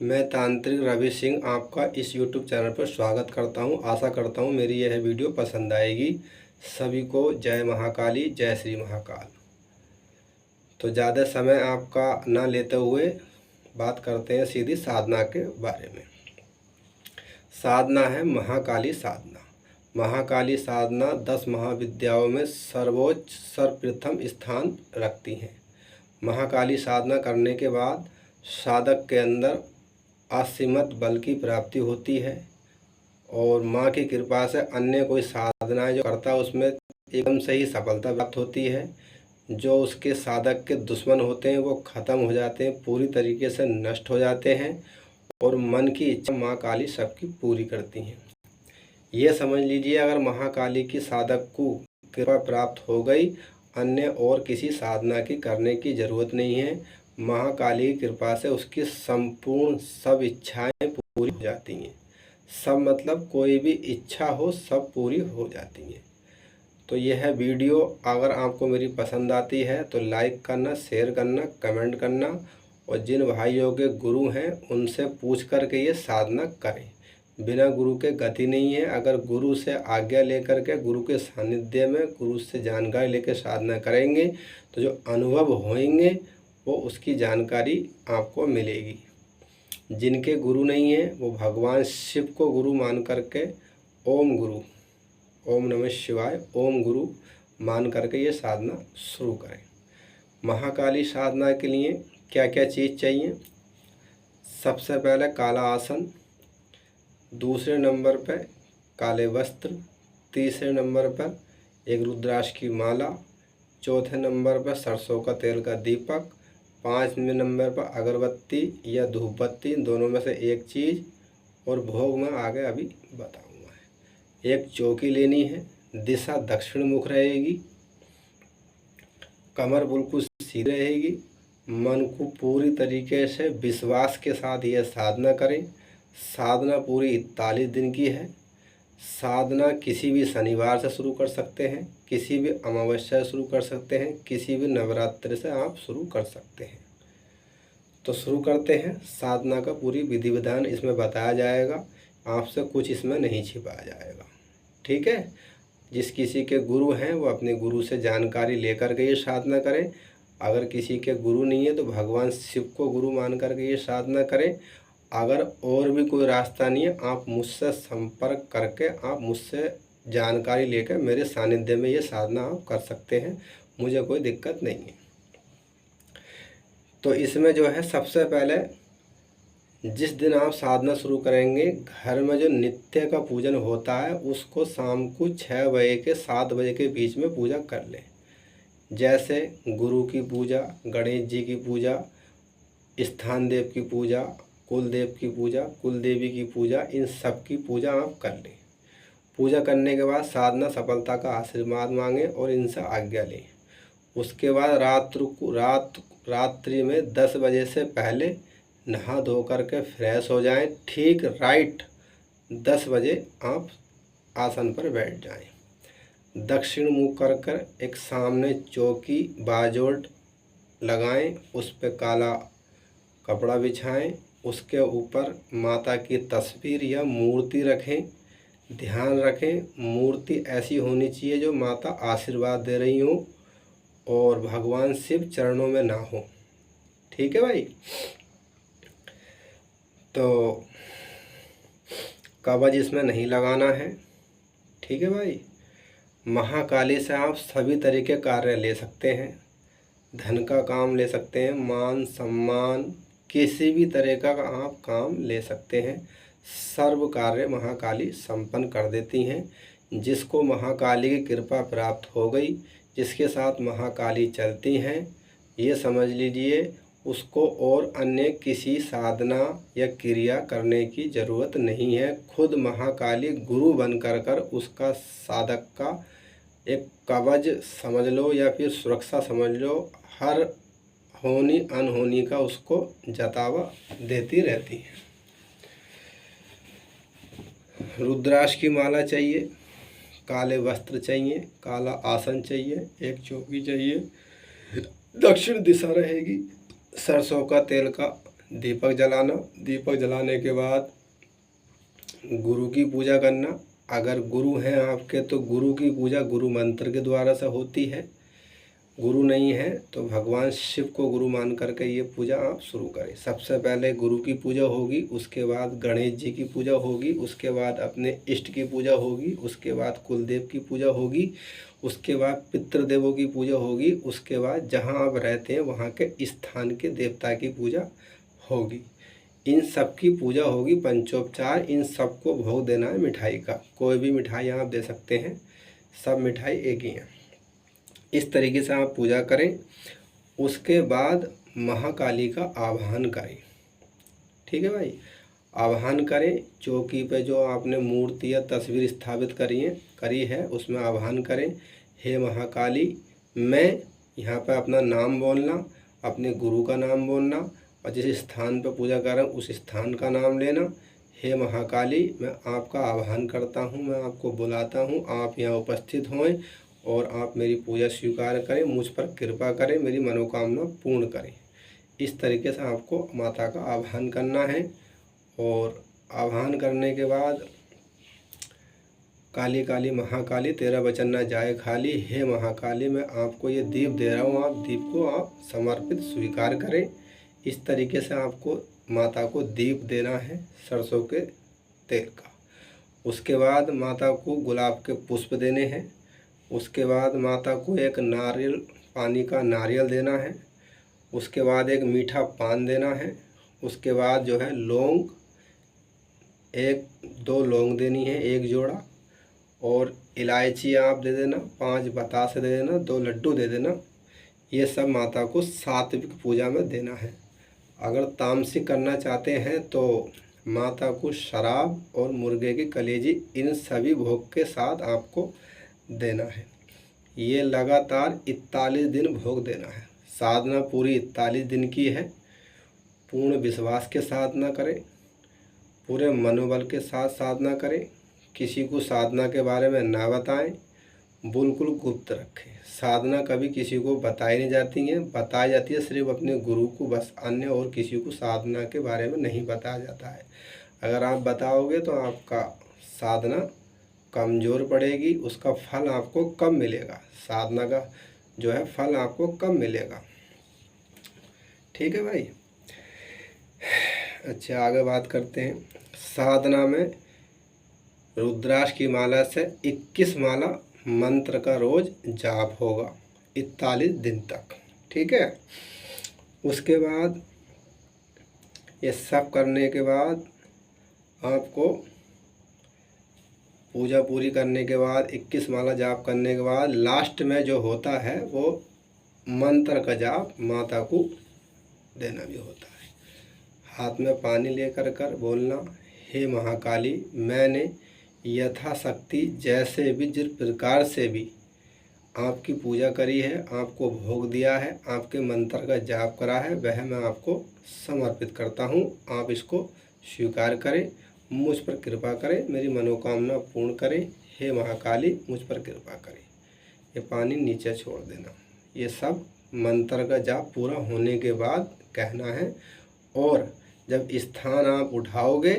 मैं तांत्रिक रवि सिंह आपका इस YouTube चैनल पर स्वागत करता हूं। आशा करता हूं मेरी यह वीडियो पसंद आएगी। सभी को जय महाकाली, जय श्री महाकाल। तो ज़्यादा समय आपका ना लेते हुए बात करते हैं सीधी साधना के बारे में। साधना है महाकाली साधना। महाकाली साधना 10 महाविद्याओं में सर्वोच्च सर्वप्रथम स्थान रखती हैं। महाकाली साधना करने के बाद साधक के अंदर असीमित बल की प्राप्ति होती है और माँ की कृपा से अन्य कोई साधनाएं जो करता है उसमें एकदम से ही सफलता प्राप्त होती है। जो उसके साधक के दुश्मन होते हैं वो ख़त्म हो जाते हैं, पूरी तरीके से नष्ट हो जाते हैं और मन की इच्छा माँ काली सबकी पूरी करती हैं। ये समझ लीजिए, अगर महाकाली की साधक को कृपा प्राप्त हो गई, अन्य और किसी साधना की करने की ज़रूरत नहीं है। महाकाली की कृपा से उसकी संपूर्ण सब इच्छाएं पूरी हो जाती हैं। सब मतलब कोई भी इच्छा हो सब पूरी हो जाती हैं। तो यह वीडियो अगर आपको मेरी पसंद आती है तो लाइक करना, शेयर करना, कमेंट करना और जिन भाइयों के गुरु हैं उनसे पूछ कर के ये साधना करें। बिना गुरु के गति नहीं है। अगर गुरु से आज्ञा लेकर के, गुरु के सानिध्य में, गुरु से जानकारी लेकर साधना करेंगे तो जो अनुभव होंगे वो उसकी जानकारी आपको मिलेगी। जिनके गुरु नहीं है वो भगवान शिव को गुरु मान करके ओम गुरु, ओम नमः शिवाय, ओम गुरु मान करके ये साधना शुरू करें। महाकाली साधना के लिए क्या क्या चीज़ चाहिए? सबसे पहले काला आसन, दूसरे नंबर पर काले वस्त्र, तीसरे नंबर पर एक रुद्राक्ष की माला, चौथे नंबर पर सरसों का तेल का दीपक, 5वें नंबर पर अगरबत्ती या धूप बत्ती, दोनों में से एक चीज़, और भोग में आगे अभी बताऊंगा। एक चौकी लेनी है, दिशा दक्षिण मुख रहेगी, कमर बिल्कुल सीधी रहेगी। मन को पूरी तरीके से विश्वास के साथ यह साधना करें। साधना पूरी 41 दिन की है। साधना किसी भी शनिवार से शुरू कर सकते हैं, किसी भी अमावस्या से शुरू कर सकते हैं, किसी भी नवरात्रि से आप शुरू कर सकते हैं। तो शुरू करते हैं। साधना का पूरी विधि विधान इसमें बताया जाएगा, आपसे कुछ इसमें नहीं छिपाया जाएगा। ठीक है। जिस किसी के गुरु हैं वो अपने गुरु से जानकारी लेकर के ये साधना करें। अगर किसी के गुरु नहीं है तो भगवान शिव को गुरु मान करके ये साधना करें। अगर और भी कोई रास्ता नहीं है, आप मुझसे संपर्क करके, आप मुझसे जानकारी लेकर मेरे सानिध्य में ये साधना आप कर सकते हैं। मुझे कोई दिक्कत नहीं है। तो इसमें जो है सबसे पहले जिस दिन आप साधना शुरू करेंगे, घर में जो नित्य का पूजन होता है उसको शाम को 6 बजे के 7 बजे के बीच में पूजा कर लें। जैसे गुरु की पूजा, गणेश जी की पूजा, स्थान देव की पूजा, कुल देव की पूजा, कुल देवी की पूजा, इन सब की पूजा आप कर लें। पूजा करने के बाद साधना सफलता का आशीर्वाद मांगें और इनसे आज्ञा लें। उसके बाद रात्रि में 10 बजे से पहले नहा धो करके फ्रेश हो जाएं। ठीक राइट 10 बजे आप आसन पर बैठ जाएं। दक्षिण मुख कर एक सामने चौकी बाजोड़ लगाएं, उस पर काला कपड़ा बिछाएं, उसके ऊपर माता की तस्वीर या मूर्ति रखें। ध्यान रखें मूर्ति ऐसी होनी चाहिए जो माता आशीर्वाद दे रही हो और भगवान शिव चरणों में ना हो। ठीक है भाई। तो कवच इसमें नहीं लगाना है। ठीक है भाई। महाकाली से आप सभी तरह के कार्य ले सकते हैं। धन का काम ले सकते हैं, मान सम्मान, किसी भी तरह का आप काम ले सकते हैं। सर्व कार्य महाकाली संपन्न कर देती हैं। जिसको महाकाली की कृपा प्राप्त हो गई, जिसके साथ महाकाली चलती हैं, ये समझ लीजिए उसको और अन्य किसी साधना या क्रिया करने की ज़रूरत नहीं है। खुद महाकाली गुरु बन कर उसका साधक का एक कवच समझ लो या फिर सुरक्षा समझ लो, हर होनी अनहोनी का उसको जतावा देती रहती है। रुद्राक्ष की माला चाहिए, काले वस्त्र चाहिए, काला आसन चाहिए, एक चौकी चाहिए, दक्षिण दिशा रहेगी, सरसों का तेल का दीपक जलाना। दीपक जलाने के बाद गुरु की पूजा करना। अगर गुरु हैं आपके तो गुरु की पूजा गुरु मंत्र के द्वारा से होती है। गुरु नहीं है तो भगवान शिव को गुरु मान करके ये पूजा आप शुरू करें। सबसे पहले गुरु की पूजा होगी, उसके बाद गणेश जी की पूजा होगी, उसके बाद अपने इष्ट की पूजा होगी, उसके बाद कुलदेव की पूजा होगी, उसके बाद पितृदेवों की पूजा होगी, उसके बाद जहाँ आप रहते हैं वहाँ के स्थान के देवता की पूजा होगी। इन सब की पूजा होगी, पंचोपचार, इन सबको भोग देना है मिठाई का। कोई भी मिठाई आप दे सकते हैं, सब मिठाई एक ही हैं। इस तरीके से आप पूजा करें। उसके बाद महाकाली का आवाहन करें। ठीक है भाई, आवाहन करें। चौकी पे जो आपने मूर्ति या तस्वीर स्थापित करी है उसमें आवाहन करें, हे महाकाली। मैं यहाँ पे अपना नाम बोलना, अपने गुरु का नाम बोलना, और जिस स्थान पर पूजा कर रहा हूँ उस स्थान का नाम लेना। हे महाकाली, मैं आपका आवाहन करता हूँ, मैं आपको बुलाता हूँ, आप यहाँ उपस्थित हों और आप मेरी पूजा स्वीकार करें, मुझ पर कृपा करें, मेरी मनोकामना पूर्ण करें। इस तरीके से आपको माता का आवाहन करना है। और आवाहन करने के बाद काली काली महाकाली तेरा वचन न जाए खाली, हे महाकाली मैं आपको ये दीप दे रहा हूँ, आप दीप को आप समर्पित स्वीकार करें। इस तरीके से आपको माता को दीप देना है सरसों के तेल का। उसके बाद माता को गुलाब के पुष्प देने हैं। उसके बाद माता को एक नारियल, पानी का नारियल देना है। उसके बाद एक मीठा पान देना है। उसके बाद जो है लौंग, एक दो लौंग देनी है, एक जोड़ा, और इलायची आप दे देना, 5 बतासे दे देना, 2 लड्डू दे देना। ये सब माता को सात्विक पूजा में देना है। अगर तामसिक करना चाहते हैं तो माता को शराब और मुर्गे की कलेजी इन सभी भोग के साथ आपको देना है। ये लगातार 41 दिन भोग देना है। साधना पूरी 41 दिन की है। पूर्ण विश्वास के साधना करें, पूरे मनोबल के साथ साधना करें। किसी को साधना के बारे में ना बताएं, बिल्कुल गुप्त रखें। साधना कभी किसी को बताई नहीं जाती है, बताई जाती है सिर्फ अपने गुरु को बस, अन्य और किसी को साधना के बारे में नहीं बताया जाता है। अगर आप बताओगे तो आपका साधना कमज़ोर पड़ेगी, उसका फल आपको कम मिलेगा। साधना का जो है फल आपको कम मिलेगा। ठीक है भाई। अच्छा, आगे बात करते हैं। साधना में रुद्राक्ष की माला से 21 माला मंत्र का रोज जाप होगा 41 दिन तक। ठीक है। उसके बाद ये सब करने के बाद आपको पूजा पूरी करने के बाद 21 माला जाप करने के बाद लास्ट में जो होता है वो मंत्र का जाप माता को देना भी होता है। हाथ में पानी लेकर कर बोलना, हे महाकाली, मैंने यथाशक्ति जैसे भी जिस प्रकार से भी आपकी पूजा करी है, आपको भोग दिया है, आपके मंत्र का जाप करा है, वह मैं आपको समर्पित करता हूँ। आप इसको स्वीकार करें, मुझ पर कृपा करें, मेरी मनोकामना पूर्ण करें। हे महाकाली, मुझ पर कृपा करें। ये पानी नीचे छोड़ देना। ये सब मंत्र का जाप पूरा होने के बाद कहना है। और जब स्थान आप उठाओगे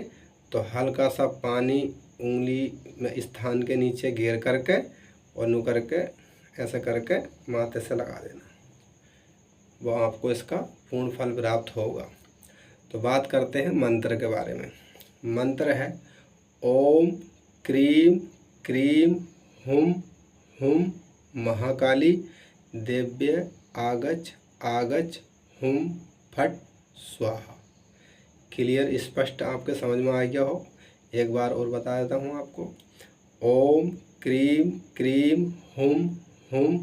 तो हल्का सा पानी उंगली में स्थान के नीचे घेर करके और नु करके ऐसा करके माथे से लगा देना, वो आपको इसका पूर्ण फल प्राप्त होगा। तो बात करते हैं मंत्र के बारे में। मंत्र है ओम क्रीम क्रीम हुम हुम महाकाली देव्य आगच आगच हुम फट स्वाहा। क्लियर, स्पष्ट आपके समझ में आ गया हो। एक बार और बता देता हूँ आपको। ओम क्रीम क्रीम हुम हुम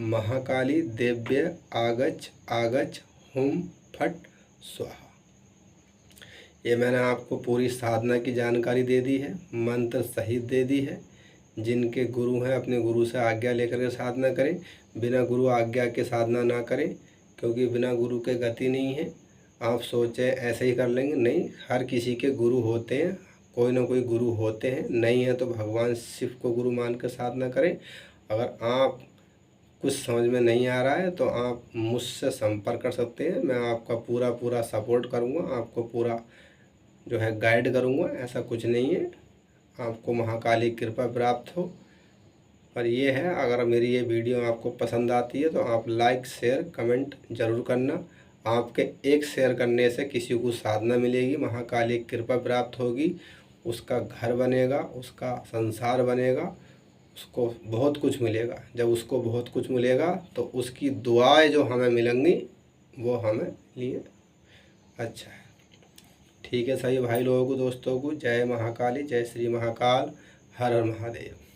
महाकाली देव्य आगच आगच हुम फट स्वाहा। ये मैंने आपको पूरी साधना की जानकारी दे दी है, मंत्र सहित दे दी है। जिनके गुरु हैं अपने गुरु से आज्ञा लेकर के साधना करें, बिना गुरु आज्ञा के साधना ना करें, क्योंकि बिना गुरु के गति नहीं है। आप सोचें ऐसे ही कर लेंगे, नहीं, हर किसी के गुरु होते हैं, कोई ना कोई गुरु होते हैं। नहीं है तो भगवान शिव को गुरु मान कर साधना करें। अगर आप कुछ समझ में नहीं आ रहा है तो आप मुझसे संपर्क कर सकते हैं। मैं आपका पूरा सपोर्ट करूँगा, आपको पूरा जो है गाइड करूँगा। ऐसा कुछ नहीं है, आपको महाकाली की कृपा प्राप्त हो। पर ये है, अगर मेरी ये वीडियो आपको पसंद आती है तो आप लाइक शेयर कमेंट ज़रूर करना। आपके एक शेयर करने से किसी को साधना मिलेगी, महाकाली की कृपा प्राप्त होगी, उसका घर बनेगा, उसका संसार बनेगा, उसको बहुत कुछ मिलेगा। जब उसको बहुत कुछ मिलेगा तो उसकी दुआएं जो हमें मिलेंगी वो हमें लिए अच्छा है। ठीक है सभी भाई लोगों को, दोस्तों को, जय महाकाली, जय श्री महाकाल, हर हर महादेव।